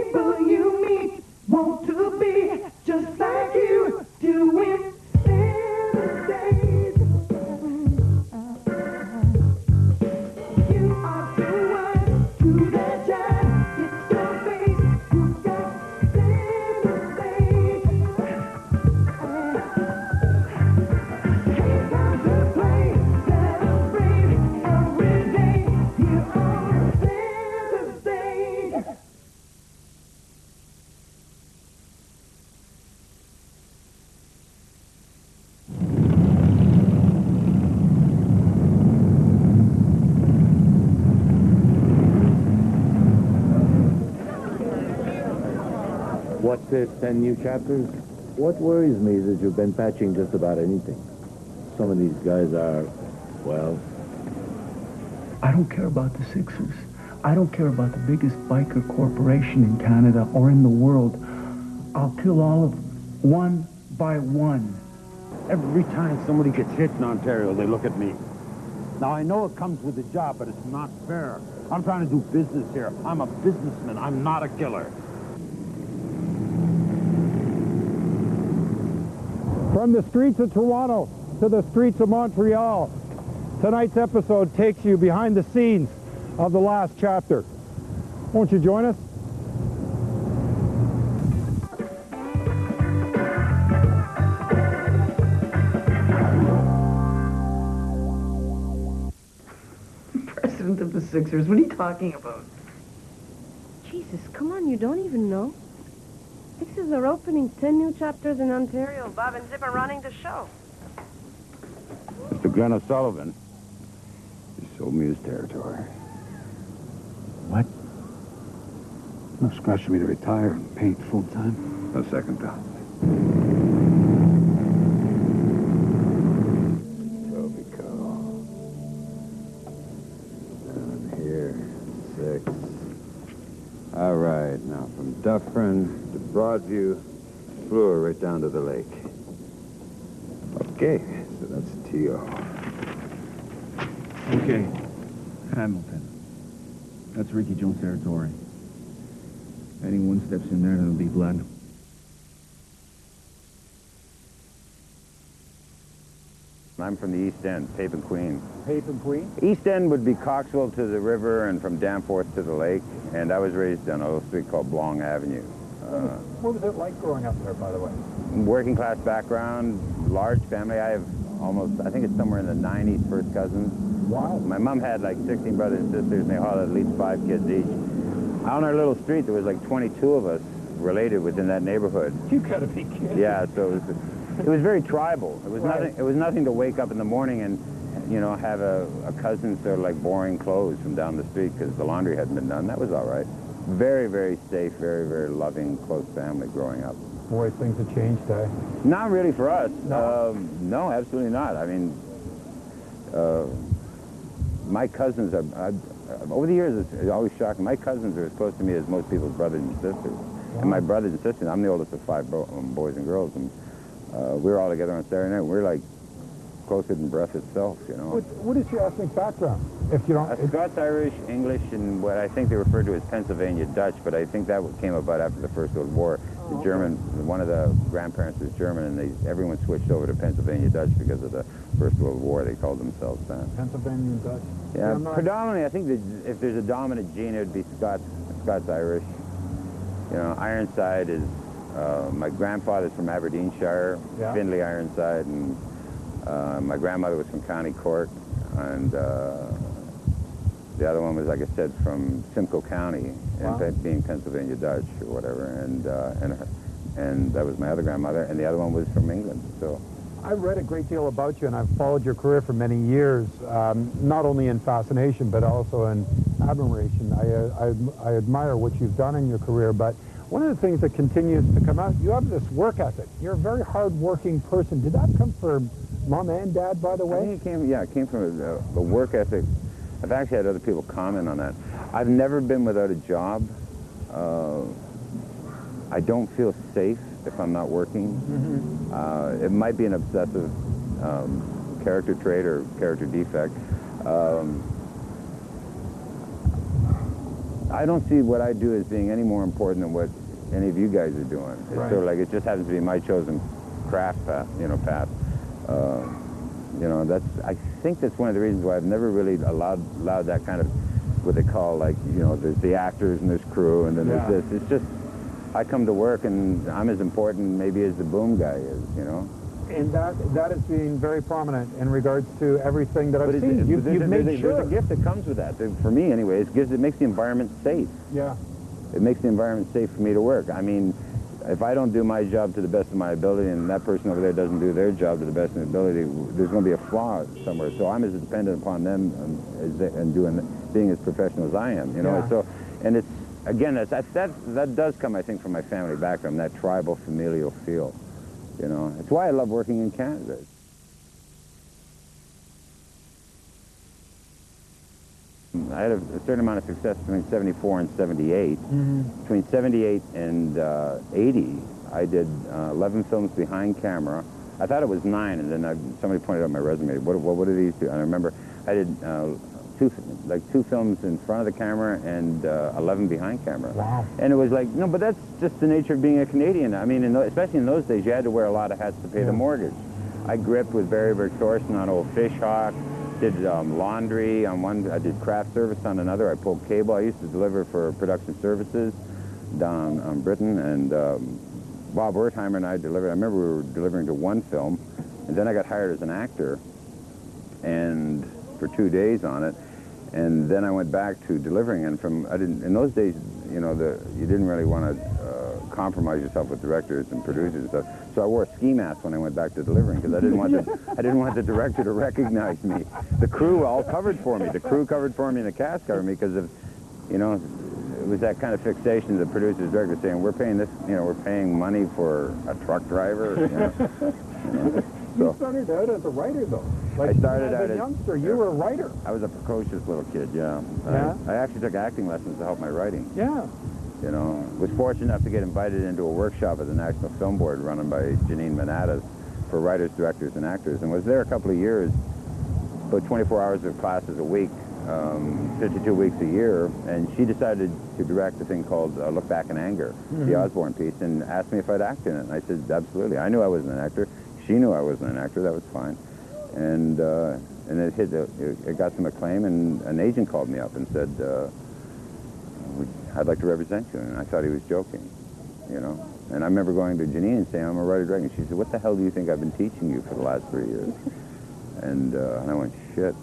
people you meet want to be just like you, doing center stage. You are too wise to the job. It's your face. You got center stage. Hey, time to play, celebrate every day. Here on center stage. What's it, 10 new chapters? What worries me is that you've been patching just about anything. Some of these guys are, well... I don't care about the Sixers. I don't care about the biggest biker corporation in Canada or in the world. I'll kill all of them, one by one. Every time somebody gets hit in Ontario, they look at me. Now, I know it comes with the job, but it's not fair. I'm trying to do business here. I'm a businessman. I'm not a killer. From the streets of Toronto to the streets of Montreal, tonight's episode takes you behind the scenes of the last chapter. Won't you join us? President of the Sixers, what are you talking about? Jesus, come on, you don't even know. Sixers are opening 10 new chapters in Ontario. Bob and Zip are running the show. Mr. Glenn O'Sullivan, he sold me his territory. What? No scratch for me to retire and paint full-time. No second thought. Tobico. Down here, 6. All right, now from Dufferin to Broadview, Fleur right down to the lake. Okay, so that's T.O. Okay. Hamilton. That's Ricky Jones' territory. Anyone steps in there, there'll be blood. I'm from the East End, Pape and Queen. Pape and Queen? East End would be Coxwell to the river and from Danforth to the lake. And I was raised on a little street called Blong Avenue. What was it like growing up there, by the way? Working class background, large family. I have almost, I think it's somewhere in the 90s, first cousins. Wow. My mom had like 16 brothers and sisters, and they all had at least 5 kids each. On our little street, there was like 22 of us related within that neighborhood. You gotta be kidding. Yeah, so it was very tribal. It was Right. nothing. It was nothing to wake up in the morning and, you know, have a cousin sort of like borrowing clothes from down the street because the laundry hadn't been done. That was all right. Very, very safe, very, very loving, close family growing up. Boy, things have changed, eh? Not really for us. No? No, absolutely not. I mean, my cousins are, over the years, it's always shocking. My cousins are as close to me as most people's brothers and sisters. Wow. And my brothers and sisters, I'm the oldest of 5 boys and girls, and we were all together on Saturday night. We're like closer than breath itself, you know. What is your ethnic background? If you don't... Scots, Irish, English, and what I think they refer to as Pennsylvania Dutch, but I think that came about after the First World War. The German, one of the grandparents was German, and everyone switched over to Pennsylvania Dutch because of the First World War. They called themselves that. Pennsylvania Dutch? Yeah, predominantly, I think that if there's a dominant gene, it would be Scots, Irish. You know, Ironside is, my grandfather's from Aberdeenshire, Yeah. Findlay Ironside, and my grandmother was from County Cork, and the other one was, like I said, from Simcoe County, Wow. and being Pennsylvania Dutch or whatever, and that was my other grandmother, and the other one was from England. So I've read a great deal about you, and I've followed your career for many years, not only in fascination, but also in admiration. I admire what you've done in your career, but one of the things that continues to come out, you have this work ethic. You're a very hard-working person. Did that come from Mom and Dad, by the way? I think it came from a work ethic. I've actually had other people comment on that. I've never been without a job. I don't feel safe if I'm not working. Mm-hmm. It might be an obsessive character trait or character defect. I don't see what I do as being any more important than what any of you guys are doing. It's Right. sort of like it just happens to be my chosen craft path, path. I think that's one of the reasons why I've never really allowed that kind of, what they call, like, there's the actors and there's crew and then there's this. It's just, I come to work and I'm as important maybe as the boom guy is, And that has been very prominent in regards to everything that I've seen. You've made sure. There's a gift that comes with that. For me, anyway, it makes the environment safe. Yeah. It makes the environment safe for me to work. I mean, if I don't do my job to the best of my ability and that person over there doesn't do their job to the best of their ability, there's going to be a flaw somewhere. So I'm as dependent upon them being as professional as I am, Yeah. So, and it's, again, that does come, I think, from my family background, that tribal, familial feel. It's why I love working in Canada. I had a certain amount of success between 74 and 78. Mm-hmm. Between 78 and 80, I did 11 films behind camera. I thought it was 9, and then somebody pointed out my resume. What do these do? And I remember I did two films in front of the camera and 11 behind camera. Wow. And it was like, no, but that's just the nature of being a Canadian. I mean, especially in those days, you had to wear a lot of hats to pay the mortgage. I gripped with Barry Thorson on Old Fish Hawk, did laundry on one, I did craft service on another, I pulled cable. I used to deliver for production services down on Britain, and Bob Wertheimer and I delivered. I remember we were delivering to one film, and then I got hired as an actor, and for 2 days on it. And then I went back to delivering, and in those days, you didn't really want to compromise yourself with directors and producers and stuff. So I wore a ski mask when I went back to delivering because I didn't want the director to recognize me. The crew all covered for me. The crew covered for me, and the cast covered me because of, it was that kind of fixation of the producers, directors saying, we're paying this, we're paying money for a truck driver. You started out as a writer, though. Like, I started out as a youngster. You were a writer. I was a precocious little kid, yeah. Yeah? I actually took acting lessons to help my writing. Yeah. Was fortunate enough to get invited into a workshop at the National Film Board run by Janine Manatas for writers, directors, and actors, and was there a couple of years, about 24 hours of classes a week, 52 weeks a year, and she decided to direct a thing called Look Back in Anger, the Osborne piece, and asked me if I'd act in it, and I said, absolutely. I knew I wasn't an actor. She knew I wasn't an actor. That was fine. And it got some acclaim, and an agent called me up and said, I'd like to represent you. And I thought he was joking, And I remember going to Janine and saying, I'm a writer-director. And she said, what the hell do you think I've been teaching you for the last 3 years? And I went, shit.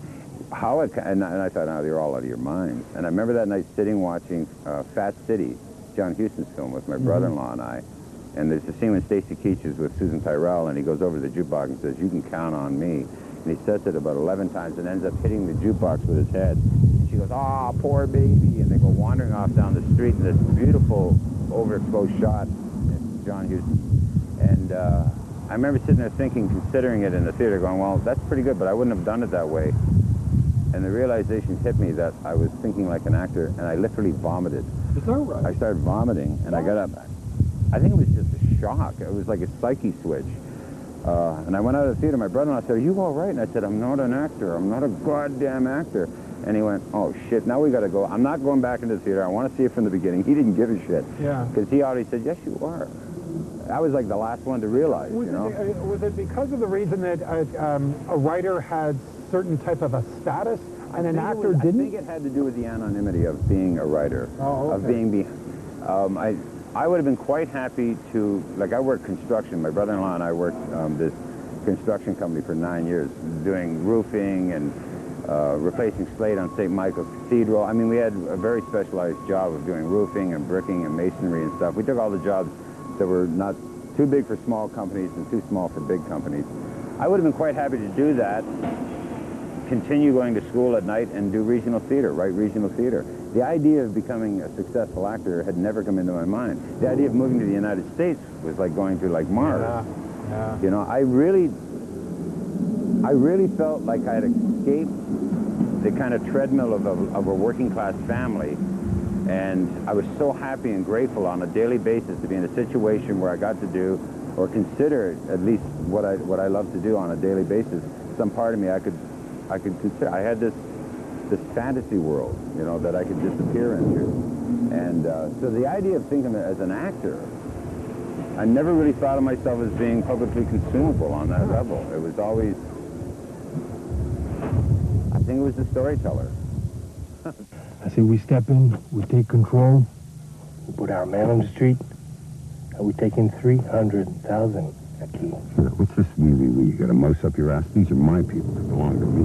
And I thought, no, you're all out of your mind. And I remember that night sitting watching Fat City, John Huston's film, with my brother-in-law and I. And there's a scene when Stacy Keach is with Susan Tyrrell, and he goes over to the jukebox and says, you can count on me. And he says it about 11 times and ends up hitting the jukebox with his head. And she goes, oh, poor baby. And they go wandering off down the street in this beautiful overexposed shot of John Huston. And I remember sitting there thinking, considering it in the theater, going, well, that's pretty good, but I wouldn't have done it that way. And the realization hit me that I was thinking like an actor, and I literally vomited. Is that right? I started vomiting, and I got up. I think it was just a shock. It was like a psyche switch. And I went out of the theater. My brother-in-law said, are you all right? And I said, I'm not an actor. I'm not a goddamn actor. And he went, oh, shit, now we got to go. I'm not going back into the theater. I want to see it from the beginning. He didn't give a shit. Yeah. Because he already said, yes, you are. I was like the last one to realize, Was it because of the reason that a writer had certain type of a status and an actor didn't? I think it had to do with the anonymity of being a writer. Oh, okay. Of being I would have been quite happy to, like, I worked construction. My brother-in-law and I worked this construction company for 9 years, doing roofing and replacing slate on St. Michael's Cathedral. I mean, we had a very specialized job of doing roofing and bricking and masonry and stuff. We took all the jobs that were not too big for small companies and too small for big companies. I would have been quite happy to do that, continue going to school at night and do regional theater, write regional theater. The idea of becoming a successful actor had never come into my mind. The idea of moving to the United States was like going to like Mars. Yeah. I really felt like I had escaped the kind of treadmill of a working class family, and I was so happy and grateful on a daily basis to be in a situation where I got to do, or consider at least what I love to do on a daily basis. Some part of me I could consider. I had this this fantasy world, you know, that I could disappear into. And so the idea of thinking as an actor, I never really thought of myself as being publicly consumable on that level. It was always, I think it was the storyteller. I say we step in, we take control, we put our man on the street, and we take in 300,000 a key. What's this wee-wee-wee? You got a mouse up your ass? These are my people. They belong to me.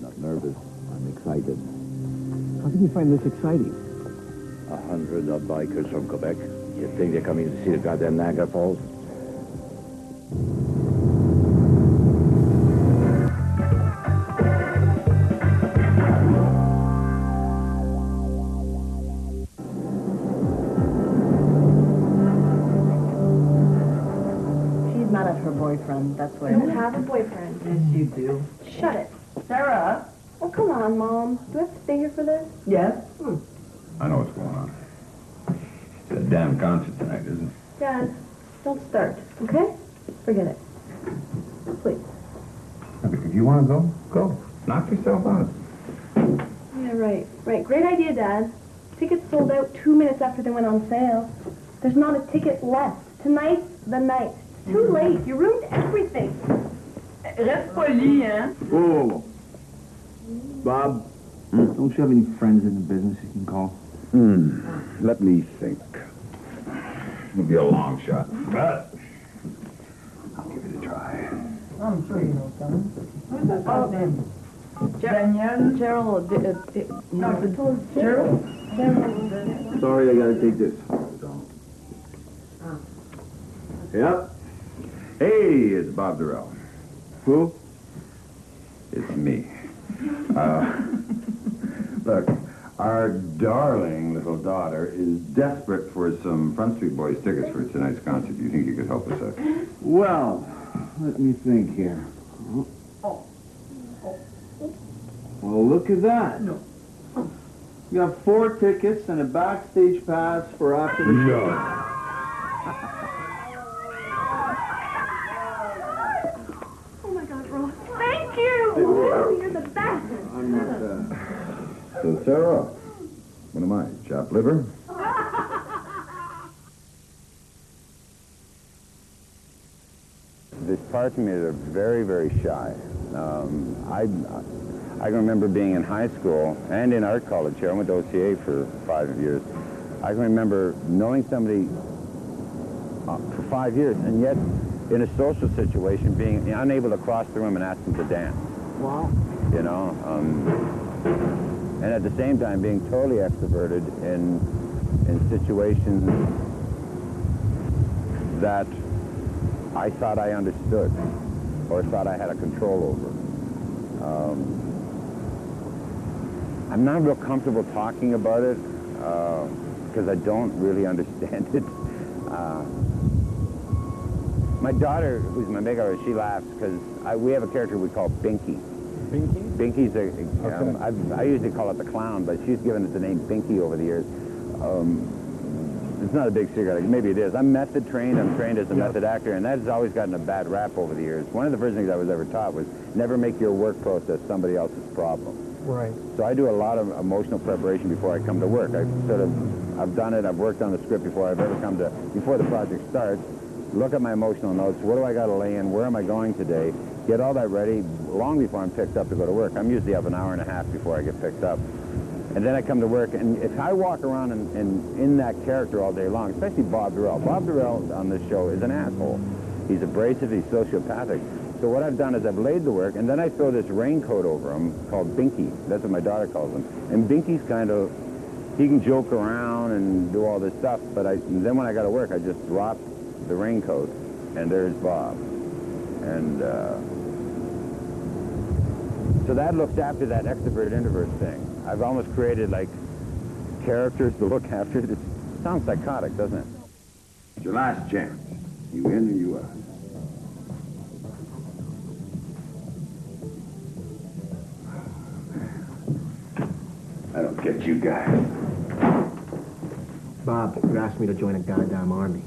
Not nervous. I'm excited. How can you find this exciting? 100 odd bikers from Quebec. You think they're coming to see the goddamn Niagara Falls? She's mad at her boyfriend, that's what I it don't is. have a boyfriend. Yes, you do. Shut it. Sarah? Oh, come on, Mom. Do I have to stay here for this? Yes? I know what's going on. It's a damn concert tonight, isn't it? Dad, don't start, okay? Forget it. Please. If you want to go, go. Knock yourself out. Yeah, right. Right. Great idea, Dad. Tickets sold out 2 minutes after they went on sale. There's not a ticket left. Tonight's the night. It's too late. You ruined everything. Reste poli, hein? Oh, Bob, don't you have any friends in the business you can call? Let me think. It'll be a long shot, but I'll give it a try. I'm sure you know someone. What's that guy's name? Danielle? Gerald, No, Gerald? Sorry, I gotta take this. Yep. Hey, it's Bob Durrell. Who? It's me. Look, our darling little daughter is desperate for some Front Street Boys tickets for tonight's concert. Do you think you could help us out? Well, let me think here. Well, look at that. No. You got 4 tickets and a backstage pass for after the show. Oh, my God, Ross. Thank you. You're the best. I'm not, So, Sarah, what am I, chopped liver? There's parts of me that are very, very shy. I can remember being in high school and in art college here. I went to OCA for 5 years. I can remember knowing somebody for 5 years, and yet in a social situation being unable to cross the room and ask them to dance. Wow. You know, and at the same time being totally extroverted in situations that I thought I understood or thought I had a control over. I'm not real comfortable talking about it because I don't really understand it. My daughter, who's my big artist, she laughs because we have a character we call Binky. Binky? Binky's Okay. I usually call it the clown, but she's given it the name Binky over the years. It's not a big secret. Maybe it is. I'm method trained. I'm trained as a method actor, and that has always gotten a bad rap over the years. One of the first things I was ever taught was never make your work process somebody else's problem. Right. So I do a lot of emotional preparation before I come to work. I've done it. I've worked on the script before I've ever come to, before the project starts. Look at my emotional notes. What do I got to lay in? Where am I going today? Get all that ready long before I'm picked up to go to work. I'm usually up an hour and a half before I get picked up. And then I come to work, and if I walk around in that character all day long, especially Bob Durrell. Bob Durrell on this show is an asshole. He's abrasive, he's sociopathic. So what I've done is I've laid the work, and then I throw this raincoat over him called Binky. That's what my daughter calls him. And Binky's kind of, he can joke around and do all this stuff, but then when I got to work, I just drop the raincoat, and there's Bob. And so that looks after that extrovert-introvert thing. I've almost created, like, characters to look after. It sounds psychotic, doesn't it? It's your last chance. You in or you out. I don't get you guys. Bob, you asked me to join a goddamn army.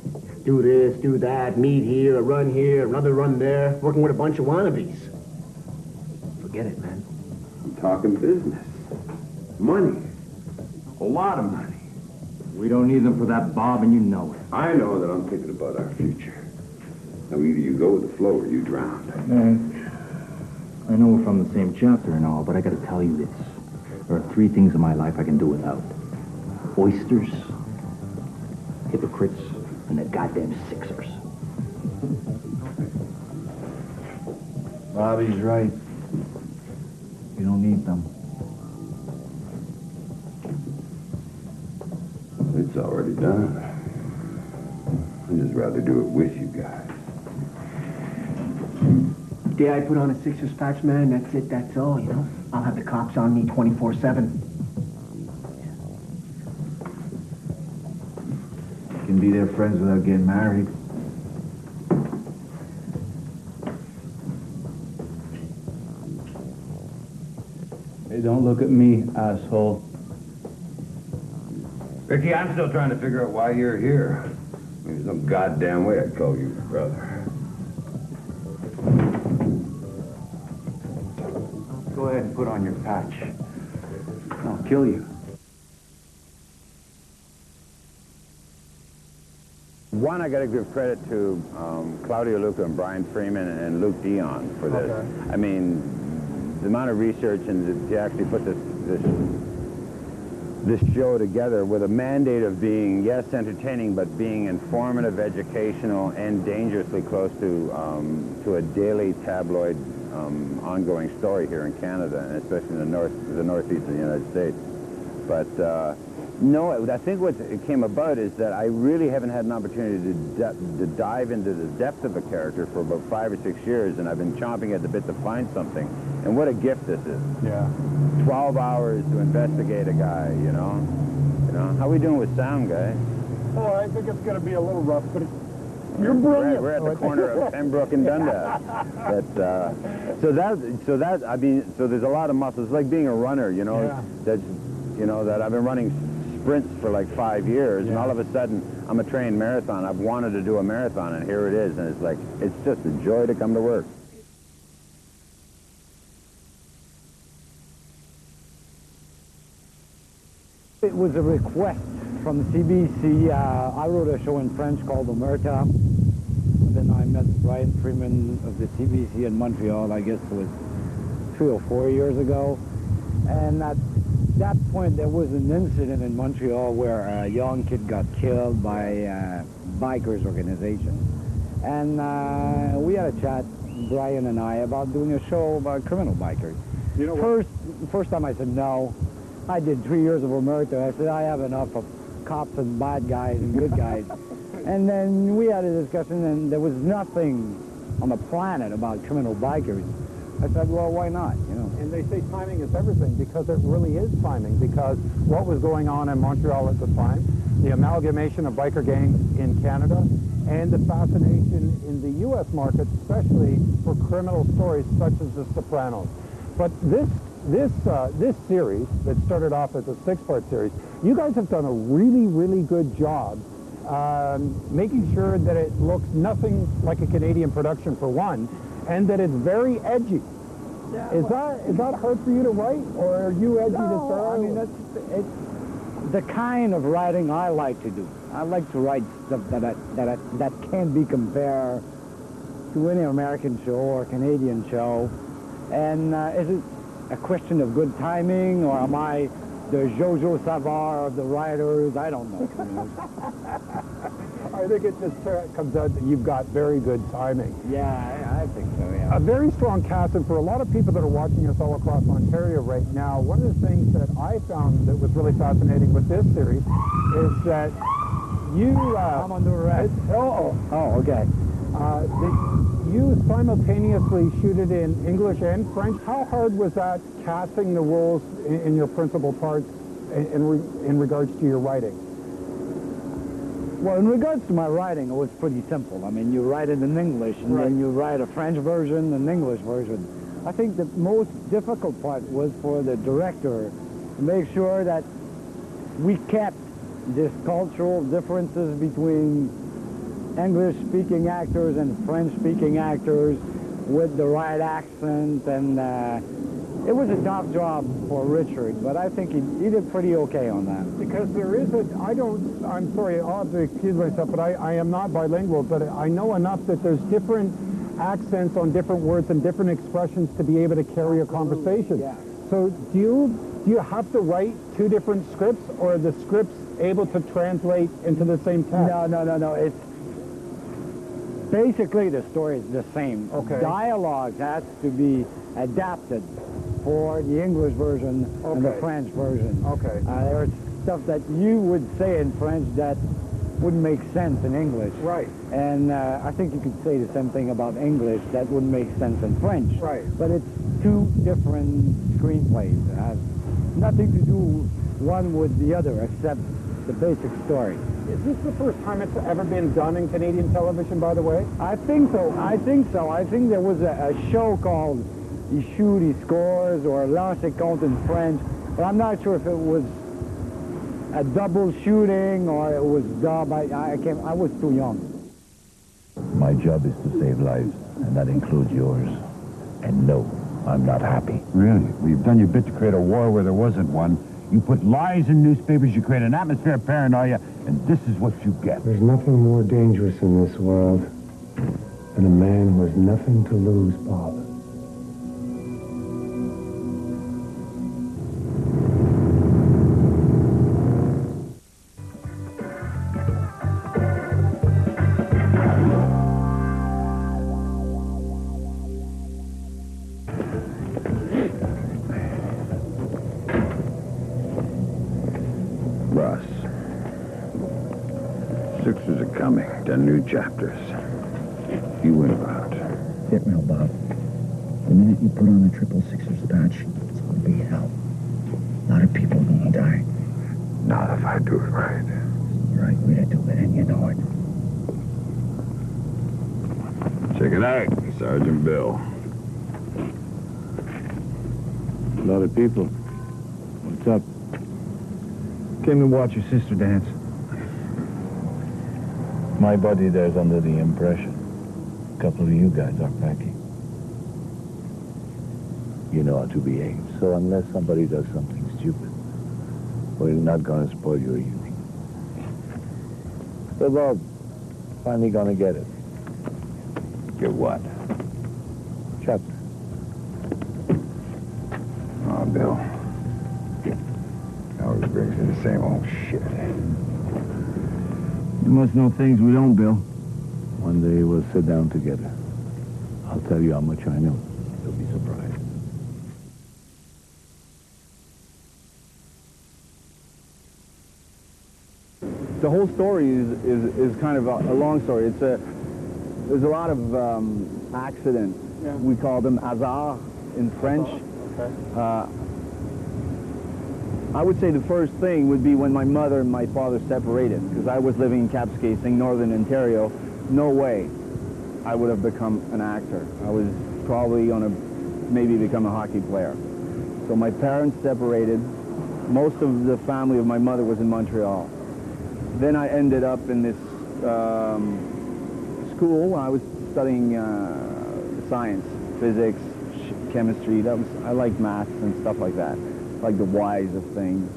do this, do that, meet here, a run here, another run there, working with a bunch of wannabes. Forget it, man. I'm talking business. Money. A lot of money. We don't need them for that, Bob, and you know it. I know that I'm thinking about our future. Now, either you go with the flow or you drown. Man, I know we're from the same chapter and all, but I gotta tell you this. There are 3 things in my life I can do without. Oysters, hypocrites, and the goddamn Sixers. Bobby's right. You don't need them. It's already done. I'd just rather do it with you guys. The day I put on a Sixers patch, man, that's it, that's all, you know? I'll have the cops on me 24/7. Can be their friends without getting married. Hey, don't look at me, asshole. Ricky, I'm still trying to figure out why you're here. There's no goddamn way I'd call you brother. Go ahead and put on your patch. I'll kill you. One, I got to give credit to Claudio Luca and Brian Freeman and Luke Dion for this. Okay. I mean, the amount of research and to actually put this show together with a mandate of being, yes, entertaining, but being informative, educational, and dangerously close to a daily tabloid ongoing story here in Canada, and especially in the northeast of the United States. But no, I think what it came about is that I really haven't had an opportunity to dive into the depth of a character for about 5 or 6 years, and I've been chomping at the bit to find something. And what a gift this is. Yeah. 12 hours to investigate a guy, you know? How we doing with sound, guy? Oh, I think it's going to be a little rough, but you're brilliant. We're at the corner of Pembroke and Dundas. But, so there's a lot of muscles. It's like being a runner, you know? Yeah. That I've been running sprints for like 5 years, and all of a sudden I'm a trained marathon. I've wanted to do a marathon, and here it is, and it's like, it's just a joy to come to work. It was a request from the CBC. I wrote a show in French called Omerta. Then I met Brian Freeman of the CBC in Montreal, I guess it was 3 or 4 years ago. And at that point, there was an incident in Montreal where a young kid got killed by a bikers organization. And we had a chat, Brian and I, about doing a show about criminal bikers. You know what? First time I said no. I did 3 years of Omerta. I said, I have enough of cops and bad guys and good guys. And then we had a discussion, and there was nothing on the planet about criminal bikers. I said, well, why not, you know? And they say timing is everything, because it really is timing, because what was going on in Montreal at the time, the amalgamation of biker gangs in Canada, and the fascination in the U.S. market, especially for criminal stories such as The Sopranos. But this series that started off as a 6-part series, you guys have done a really, really good job making sure that it looks nothing like a Canadian production, for one, and that it's very edgy. Yeah, is that hard for you to write, or are you edgy to start? I mean, it's the kind of writing I like to do. I like to write stuff that can be compared to any American show or Canadian show. And is it a question of good timing, or am I the Jojo Savard of the writers? I don't know. I think it just comes out that you've got very good timing. Yeah, I think so, yeah. A very strong cast, and for a lot of people that are watching us all across Ontario right now, one of the things that I found that was really fascinating with this series is that you... I'm under arrest. Oh, okay. You simultaneously shoot it in English and French. How hard was that, casting the roles in your principal parts in regards to your writing? Well, in regards to my writing, it was pretty simple. I mean, you write it in English, and then you write a French version and an English version. I think the most difficult part was for the director to make sure that we kept these cultural differences between English-speaking actors and French-speaking actors with the right accent, and it was a tough job for Richard, but I think he did pretty okay on that. Because there is I'm sorry, I'll have to excuse myself, but I am not bilingual, but I know enough that there's different accents on different words and different expressions to be able to carry a conversation. Yeah. So do you have to write two different scripts, or are the scripts able to translate into the same text? No. It's basically the story is the same. Okay. Dialogue has to be adapted for the English version and the French version. Okay. There's stuff that you would say in French that wouldn't make sense in English. Right. And I think you could say the same thing about English that wouldn't make sense in French. Right. But it's two different screenplays. It has nothing to do one with the other except the basic story. Is this the first time it's ever been done in Canadian television, by the way? I think so. I think there was a show called Il shoot, il scores, or Lancer compte in French, but I'm not sure if it was a double shooting or it was dub. I was too young. My job is to save lives, and that includes yours. And no, I'm not happy. Really? Well, you've done your bit to create a war where there wasn't one. You put lies in newspapers, you create an atmosphere of paranoia, and this is what you get. There's nothing more dangerous in this world than a man who has nothing to lose, Bob. Russ, 6ers are coming. 10 new chapters. You win about. Get real, Bob. The minute you put on the 666 patch, it's gonna be hell. A lot of people are gonna die. Not if I do it right. The right way to do it, and you know it. Check it out, Sergeant Bill. A lot of people. What's up? Came to watch your sister dance. My buddy there's under the impression a couple of you guys are packing. You know how to behave, so unless somebody does something stupid, we're not gonna spoil your evening. The Bob, finally gonna get it. Get what? Chapter. Oh, Bill. Always brings me the same old shit. You must know things we don't, Bill. One day we'll sit down together. I'll tell you how much I know. You'll be surprised. The whole story is kind of a long story. There's a lot of accidents. Yeah. We call them hasards in French. Okay. I would say the first thing would be when my mother and my father separated, because I was living in Kapuskasing, Northern Ontario. No way I would have become an actor. I was probably going to maybe become a hockey player. So my parents separated. Most of the family of my mother was in Montreal. Then I ended up in this school. I was studying science, physics, chemistry. I liked maths and stuff like that. Like the whys of things.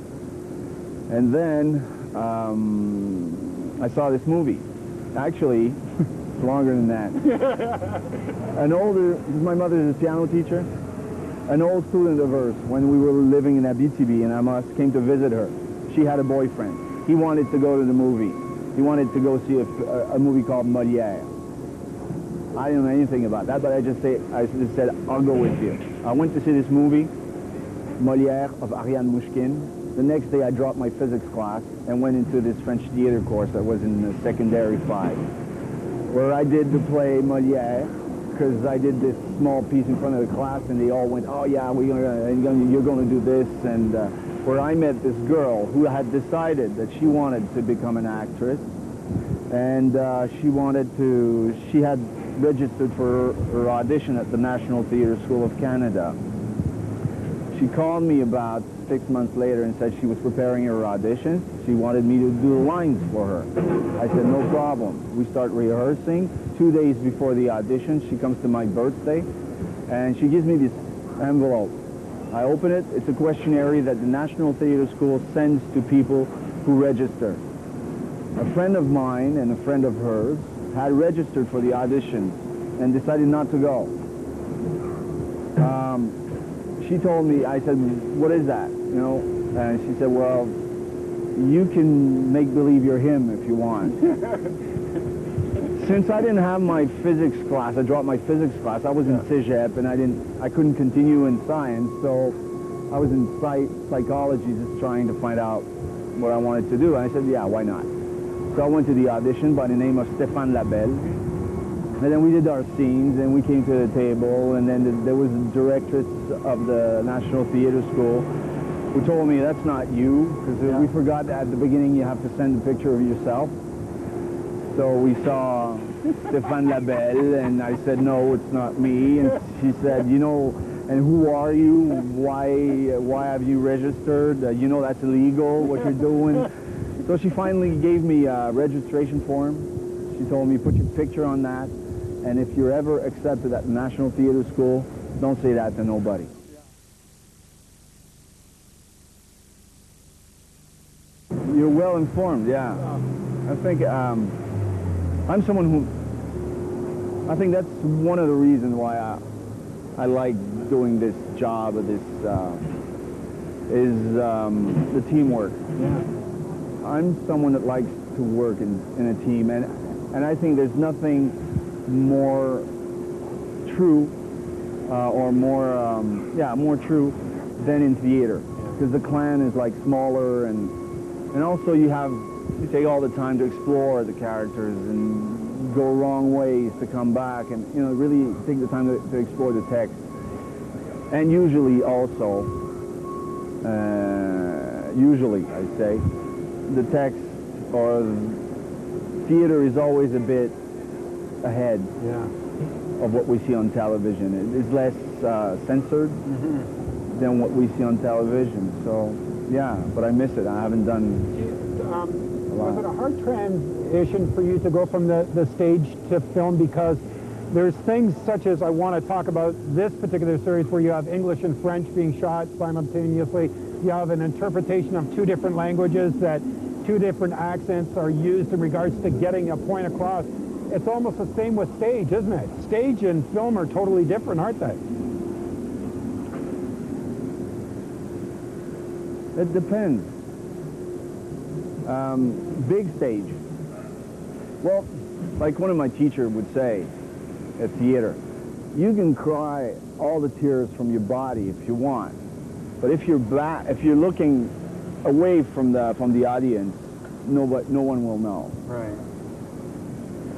And then I saw this movie. Actually, it's longer than that. My mother is a piano teacher. An old student of hers, when we were living in Abitibi, and I came to visit her. She had a boyfriend. He wanted to go to the movie. He wanted to go see a movie called Molière. I didn't know anything about that, but I just said, I'll go with you. I went to see this movie, Molière of Ariane Mouchkine. The next day I dropped my physics class and went into this French theater course that was in the secondary 5, where I did the play Molière, because I did this small piece in front of the class and they all went, oh yeah, you're going to do this, and where I met this girl who had decided that she wanted to become an actress, and she had registered for her audition at the National Theatre School of Canada. She called me about 6 months later and said she was preparing her audition. She wanted me to do the lines for her. I said, no problem. We start rehearsing. 2 days before the audition, she comes to my birthday, and she gives me this envelope. I open it. It's a questionnaire that the National Theatre School sends to people who register. A friend of mine and a friend of hers had registered for the audition and decided not to go. She told me, I said, what is that? You know, and she said, well, you can make believe you're him if you want. Since I didn't have my physics class, I dropped my physics class. I was in CEGEP and I couldn't continue in science, so I was in psychology just trying to find out what I wanted to do. And I said, yeah, why not? So I went to the audition by the name of Stéphane Labelle. And then we did our scenes, and we came to the table, and then there was the directress of the National Theatre School who told me, that's not you, because we forgot that at the beginning you have to send a picture of yourself. So we saw Stéphane Labelle, and I said, no, it's not me. And she said, you know, and who are you? Why have you registered? You know that's illegal, what you're doing. So she finally gave me a registration form. She told me, put your picture on that, and if you're ever accepted at the National Theatre School, don't say that to nobody. You're well informed, yeah. I think I'm someone who, I think that's one of the reasons why I like doing this job, or this, is the teamwork. Yeah. I'm someone that likes to work in a team, and I think there's nothing more true or more true than in theater, because the clan is like smaller, and also you take all the time to explore the characters and go wrong ways to come back, and you know, really take the time to explore the text. And usually also, usually I say, the text or theater is always a bit ahead of what we see on television. It's less censored than what we see on television. So, yeah, but I miss it. I haven't done a lot. Was it a hard transition for you to go from the stage to film? Because there's things such as, I want to talk about this particular series where you have English and French being shot simultaneously. You have an interpretation of two different languages, that two different accents are used in regards to getting a point across. It's almost the same with stage, isn't it? Stage and film are totally different, aren't they? It depends. Big stage. Well, like one of my teachers would say at theater, you can cry all the tears from your body if you want, but if you're looking away from the audience, no one will know. Right.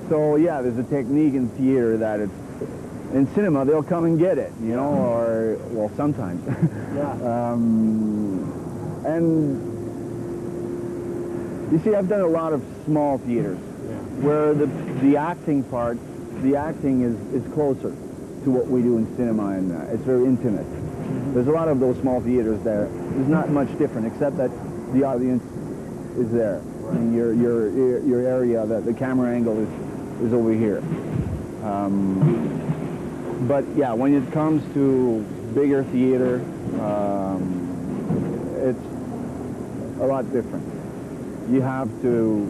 So yeah, there's a technique in theater that it's, in cinema they'll come and get it, you know, or well, sometimes. Yeah. And you see, I've done a lot of small theaters where the acting part, the acting is closer to what we do in cinema, and it's very intimate. There's a lot of those small theaters there. There's not much different, except that the audience is there. Right. And your area, the camera angle is over here. But yeah, when it comes to bigger theater, it's a lot different. You have to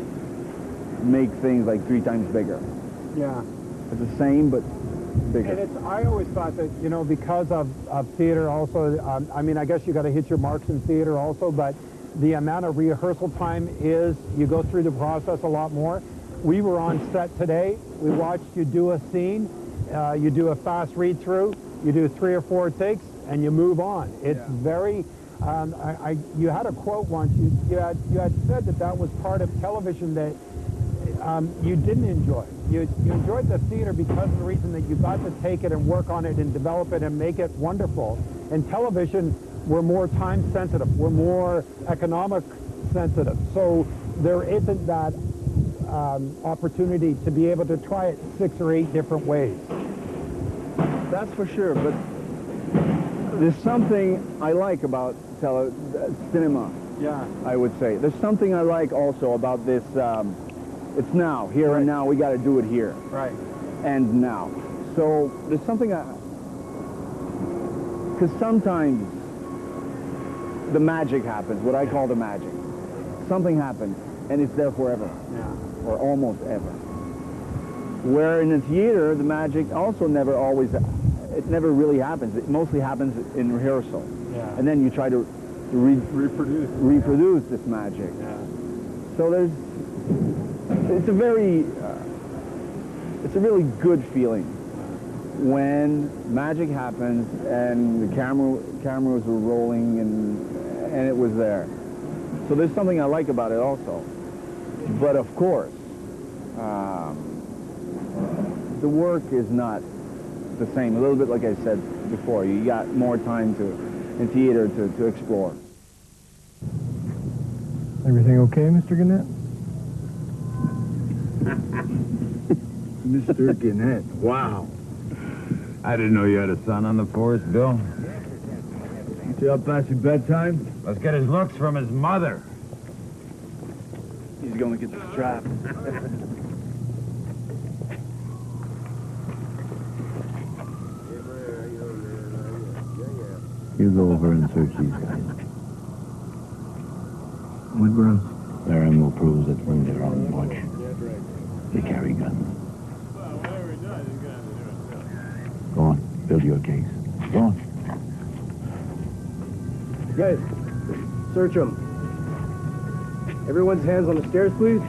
make things like 3 times bigger. Yeah. It's the same, but bigger. And I always thought that, you know, because of theater also, I mean, I guess you got to hit your marks in theater also, but the amount of rehearsal time is, you go through the process a lot more. We were on set today. We watched you do a scene. You do a fast read-through. You do 3 or 4 takes, and you move on. It's very... you had a quote once. You had said that was part of television that you didn't enjoy. You enjoyed the theater because of the reason that you got to take it and work on it and develop it and make it wonderful. And television, we're more time sensitive. We're more economic sensitive. So there isn't that opportunity to be able to try it 6 or 8 different ways. That's for sure, but There's something I like about cinema. Yeah. I would say. There's something I like also about this, it's now, here and now, we got to do it here. Right. And now. So there's something because sometimes the magic happens, what I call the magic. Something happens, and it's there forever. Yeah. Or almost ever. Where in the theater, the magic also never always, it never really happens. It mostly happens in rehearsal. Yeah. And then you try to reproduce this magic. Yeah. So it's a very, it's a really good feeling when magic happens and the cameras were rolling and it was there. So there's something I like about it also. But of course, the work is not the same. A little bit like I said before, you got more time in theater to explore. Everything okay, Mr. Gannett? Mr. Gannett, wow. I didn't know you had a son on the force, Bill. See up past your bedtime? Let's get his looks from his mother. He's gonna get the strap. You go over and search these guys. What grounds? Their ammo proves that when they're on watch, they carry guns. Go on, build your case. Go on. Guys, search them. Everyone's hands on the stairs, please.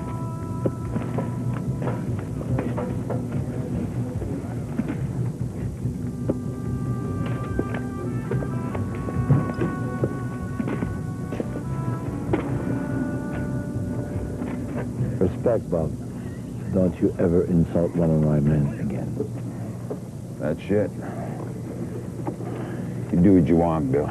Respect, Bob. Don't you ever insult one of my men again. That's it. You do what you want, Bill.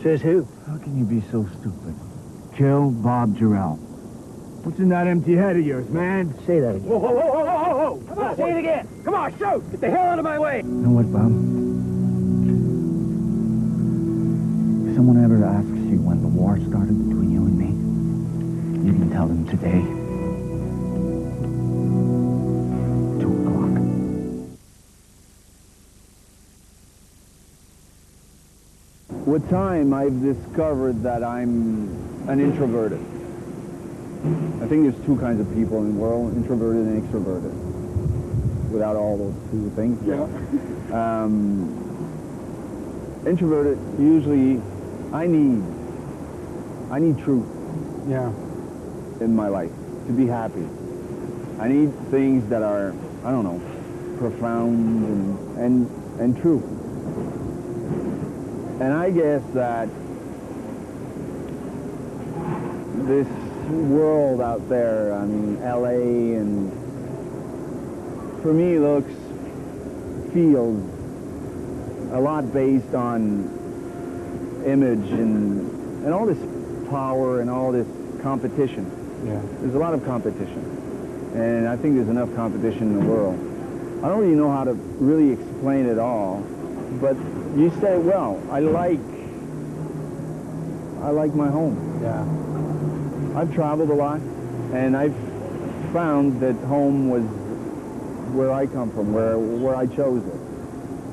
Says who? How can you be so stupid? Kill Bob Jarrell. What's in that empty head of yours, man? Say that again. Whoa, whoa, whoa, whoa, whoa, whoa! Come on, say it again! Come on, shoot! Get the hell out of my way! You know what, Bob? If someone ever asks you when the war started between you and me, you can tell them today. 2 o'clock. With time, I've discovered that I'm an introverted. I think there's 2 kinds of people in the world, introverted and extroverted. Without all those 2 things. Yeah. Introverted, usually, I need truth. Yeah. In my life to be happy. I need things that are, I don't know, profound and true. And I guess that this world out there, I mean, LA, and for me feels a lot based on image and all this power and all this competition. Yeah. There's a lot of competition. And I think there's enough competition in the world. I don't really know how to really explain it all, but you say, well, I like my home. Yeah. I've traveled a lot, and I've found that home was where I come from, where I chose it.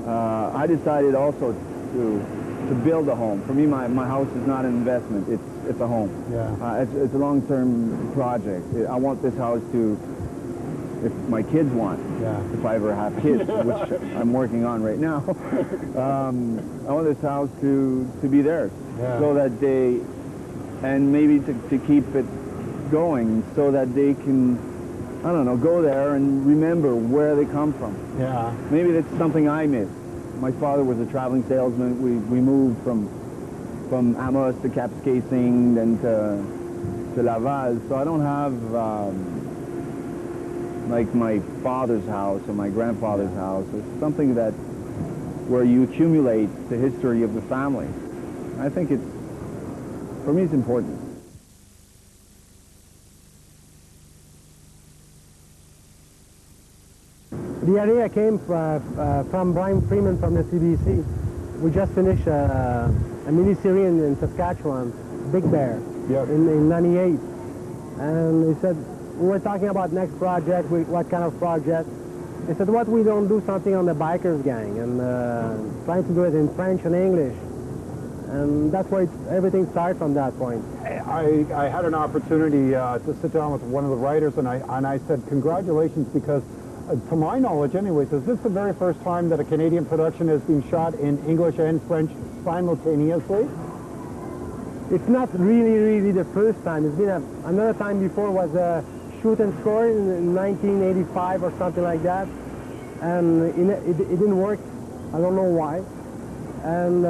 I decided also to build a home. For me, my house is not an investment. It's a home. Yeah. It's a long-term project. I want this house to, if my kids want, if I ever have kids, which I'm working on right now, I want this house to be theirs, so that they, and maybe to keep it going, so that they can, I don't know, go there and remember where they come from. Yeah. Maybe that's something I miss. My father was a traveling salesman. We moved from Amos to Kapuskasing, then to Laval. So I don't have like my father's house or my grandfather's house. It's something that where you accumulate the history of the family. I think it's, for me, it's important. The idea came from Brian Freeman from the CBC. We just finished a mini-series in Saskatchewan, Big Bear, in 98. And he said, we were talking about next project, what kind of project. He said, what we don't do something on the bikers gang, and trying to do it in French and English. And that's why everything started from that point. I had an opportunity to sit down with one of the writers, and I said, congratulations, because to my knowledge anyways, is this the very first time that a Canadian production has been shot in English and French simultaneously? It's not really the first time. It's been another time before was Shoot and Score in 1985 or something like that. And it didn't work. I don't know why. And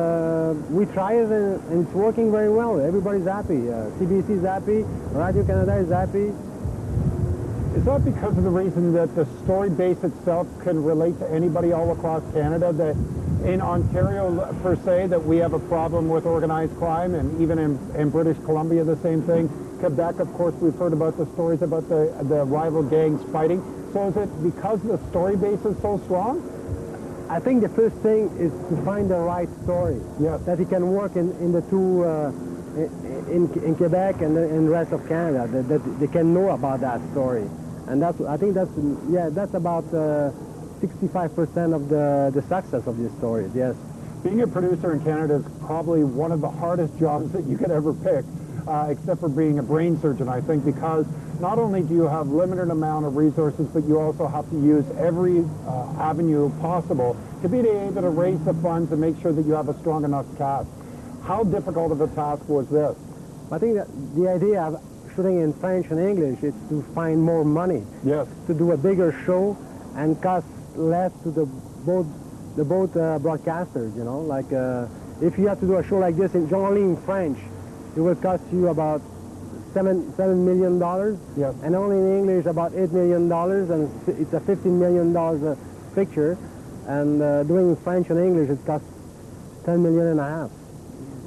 we tried it, and it's working very well. Everybody's happy. CBC is happy. Radio-Canada is happy. Is that because of the reason that the story base itself can relate to anybody all across Canada, that in Ontario, per se, that we have a problem with organized crime, and even in British Columbia, the same thing? Quebec, of course, we've heard about the stories about the rival gangs fighting. So is it because the story base is so strong? I think the first thing is to find the right story. Yes. That it can work in the two, in Quebec and in the rest of Canada, that they can know about that story. And I think that's about 65% of the success of these stories, yes. Being a producer in Canada is probably one of the hardest jobs that you could ever pick, except for being a brain surgeon, I think, because not only do you have limited amount of resources, but you also have to use every avenue possible to be able to raise the funds and make sure that you have a strong enough cast. How difficult of a task was this? I think that the idea of shooting in French and English is to find more money. Yes. To do a bigger show and cost less to the both broadcasters, you know. Like if you have to do a show like this only in French, it will cost you about $7 million. Yes. And only in English about $8 million, and it's a $15 million picture. And doing French and English, it costs $10.5 million.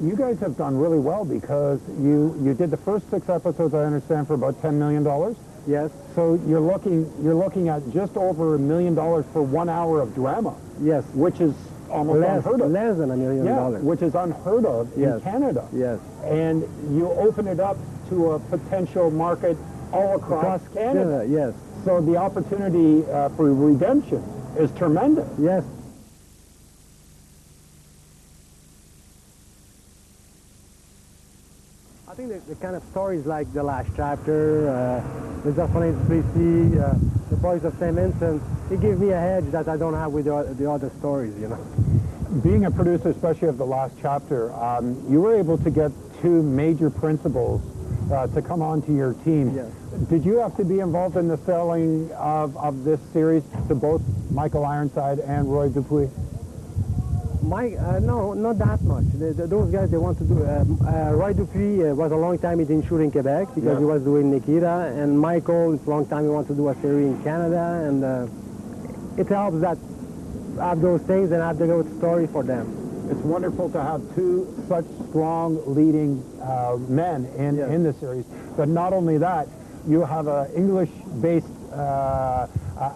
You guys have done really well, because you did the first 6 episodes, I understand, for about $10 million. Yes. So you're looking at just over $1 million for 1 hour of drama. Yes. Which is almost unheard of. Less than $1 million. Yeah, which is unheard of in Canada. Yes. And you open it up to a potential market all across Canada. Yes. So the opportunity for redemption is tremendous. Yes. I think the kind of stories like The Last Chapter, The Zaphonate Tracy, The Boys of St. Vincent, it gives me a edge that I don't have with the other stories, you know. Being a producer, especially of The Last Chapter, you were able to get 2 major principals to come onto your team. Yes. Did you have to be involved in the selling of this series to both Michael Ironside and Roy Dupuis? No, not that much. Those guys, they want to do... Roy Dupuis was a long time he didn't shoot in Quebec because he was doing Nikita, and Michael, it's a long time he wants to do a series in Canada, and it helps that have those things and have the good story for them. It's wonderful to have 2 such strong leading men in the series, but not only that, you have an English-based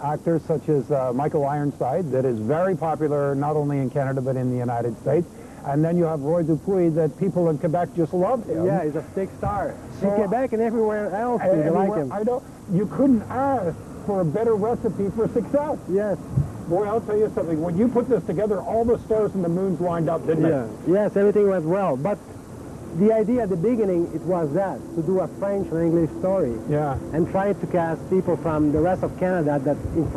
actor such as Michael Ironside that is very popular not only in Canada but in the United States. And then you have Roy Dupuis that people in Quebec just love him. Yeah, he's a big star. So, in Quebec and everywhere else, they like him. I know. You couldn't ask for a better recipe for success. Yes. Boy, I'll tell you something. When you put this together, all the stars and the moons lined up, didn't it? Yes, everything went well. But the idea at the beginning, it was that, to do a French or English story. Yeah. And try to cast people from the rest of Canada that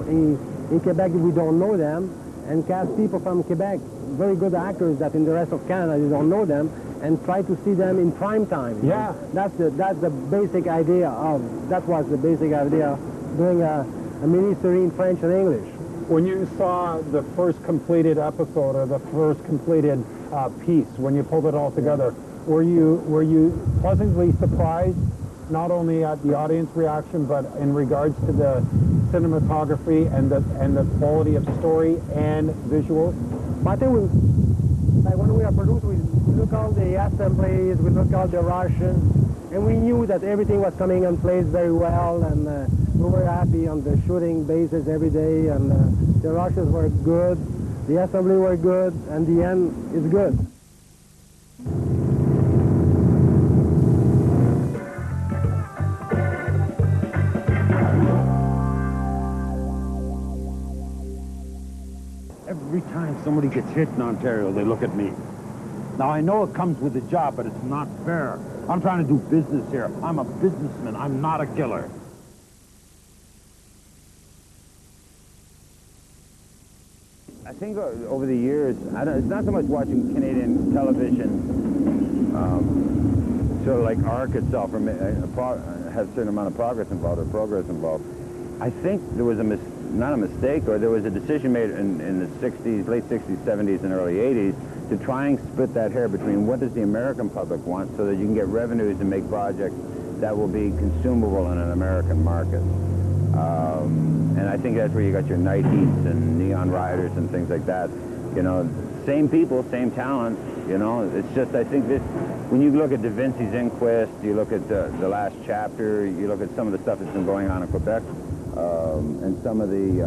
in Quebec we don't know them, and cast people from Quebec, very good actors that in the rest of Canada you don't know them, and try to see them in prime time. Yeah. That's the basic idea that was the basic idea of doing a mini-series in French and English. When you saw the first completed episode or the first completed piece, when you pulled it all together, were you pleasantly surprised, not only at the audience reaction, but in regards to the cinematography and the quality of story and visuals? But I think like when we are producing, we look all the assemblies, we look all the Russians, and we knew that everything was coming in place very well, and we were happy on the shooting bases every day, and the Russians were good, the assembly were good, and the end is good. Every time somebody gets hit in Ontario, they look at me. Now, I know it comes with the job, but it's not fair. I'm trying to do business here. I'm a businessman. I'm not a killer. I think over the years, it's not so much watching Canadian television, sort of like arc itself, or has a certain amount of progress involved, or progress involved. I think there was not a mistake, or there was a decision made in the 60s, late 60s, 70s, and early 80s to try and split that hair between what does the American public want so that you can get revenues and make projects that will be consumable in an American market. And I think that's where you got your Night Heats and Neon Riders and things like that. You know, same people, same talent, you know. It's just, I think this, when you look at Da Vinci's Inquest, you look at the last chapter, you look at some of the stuff that's been going on in Quebec, and some of the,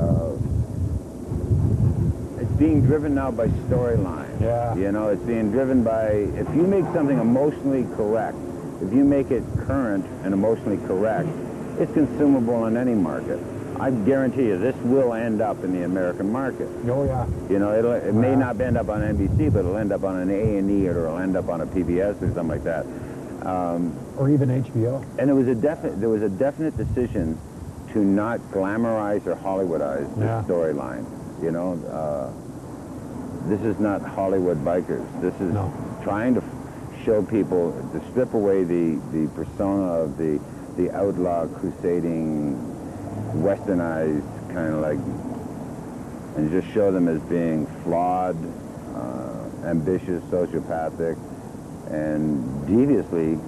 it's being driven now by storyline. Yeah. You know, it's being driven by, if you make something emotionally correct, if you make it current and emotionally correct, it's consumable in any market. I guarantee you, this will end up in the American market. Oh, yeah. You know, it may not end up on NBC, but it'll end up on an A&E, or it'll end up on a PBS or something like that. Or even HBO. And there was a definite decision to not glamorize or Hollywoodize the storyline. You know, this is not Hollywood bikers. This is trying to show people, to strip away the persona of the outlaw, crusading, westernized kind of like, and just show them as being flawed, ambitious, sociopathic, and deviously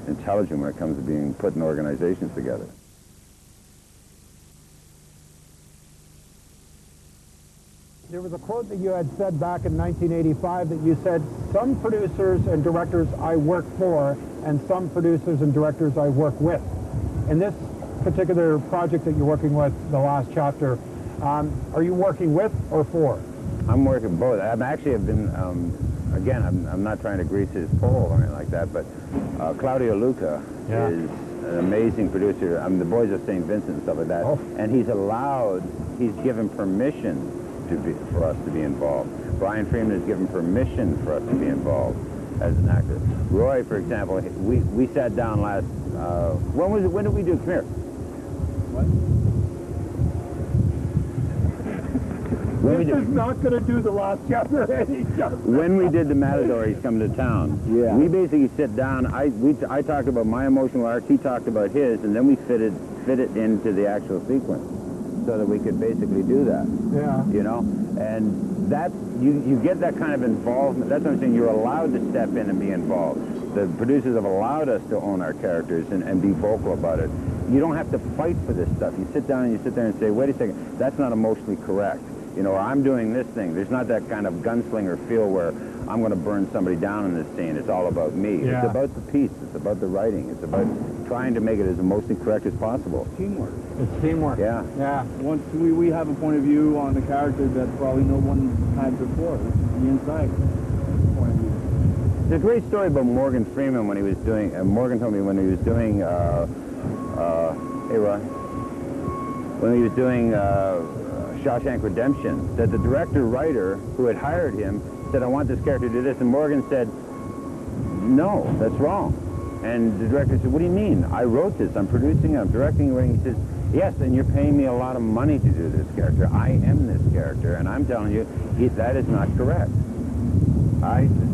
intelligent when it comes to being putting organizations together. There was a quote that you had said back in 1985 that you said, some producers and directors I work for, and some producers and directors I work with. In this particular project that you're working with, the last chapter, are you working with or for? I'm working both. I've been, again, I'm not trying to grease his pole or anything like that, but Claudio Luca is an amazing producer. The boys of St. Vincent and stuff like that. And he's given permission for us to be involved. Brian Freeman has given permission for us to be involved as an actor. Roy, for example, we sat down last, when did we do, come here. This is not going to do the last chapter any justice. When we did the Matador, he's coming to town. Yeah. We basically sit down, I talked about my emotional arc, he talked about his, and then we fit it into the actual sequence, so that we could basically do that. Yeah. You know? And that, you get that kind of involvement. That's what I'm saying. You're allowed to step in and be involved. The producers have allowed us to own our characters and be vocal about it. You don't have to fight for this stuff. You sit down and you sit there and say, wait a second, that's not emotionally correct. You know, or I'm doing this thing. There's not that kind of gunslinger feel where I'm going to burn somebody down in this scene. It's all about me. Yeah. It's about the piece. It's about the writing. It's about trying to make it as emotionally correct as possible. Teamwork. It's teamwork. Yeah. Yeah. Once we have a point of view on the character that probably no one had before. This is the inside point of view. There's a great story about Morgan Freeman when he was doing, Morgan told me when he was doing, hey Roy, when he was doing Shawshank Redemption, that the director-writer who had hired him said, I want this character to do this, and Morgan said, no, that's wrong. And the director said, what do you mean? I wrote this, I'm producing it, I'm directing it. He says, yes, and you're paying me a lot of money to do this character. I am this character, and I'm telling you, that is not correct.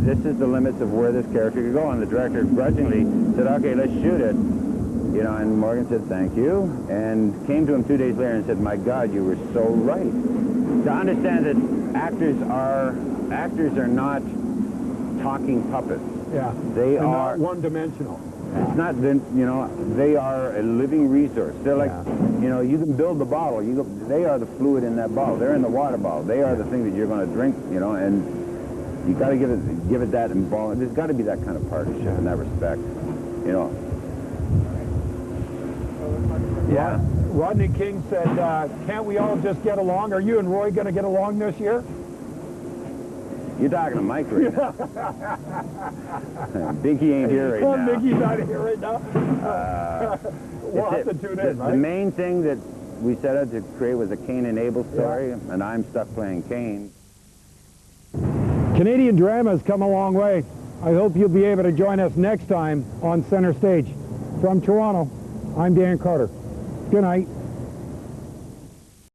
This is the limits of where this character could go. And the director grudgingly said, okay, let's shoot it. You know, and Morgan said, thank you, and came to him 2 days later and said, my God, you were so right. To understand that actors are not talking puppets. Yeah. They They're are not one-dimensional. It's not, you know, they are a living resource. They're like, you know, you can build the bottle. They are the fluid in that bottle. They're in the water bottle. They are the thing that you're going to drink, you know, and you got to give it that involvement. There's got to be that kind of partnership in that respect, you know. Yeah. Rodney King said, can't we all just get along? Are you and Roy going to get along this year? You're talking to Mike right now. Biggie ain't here right now. Biggie's not here right now. We'll have to tune in, right? The main thing that we set out to create was a Cain and Abel story, and I'm stuck playing Cain. Canadian drama has come a long way. I hope you'll be able to join us next time on Center Stage. From Toronto, I'm Dan Carter. Good night.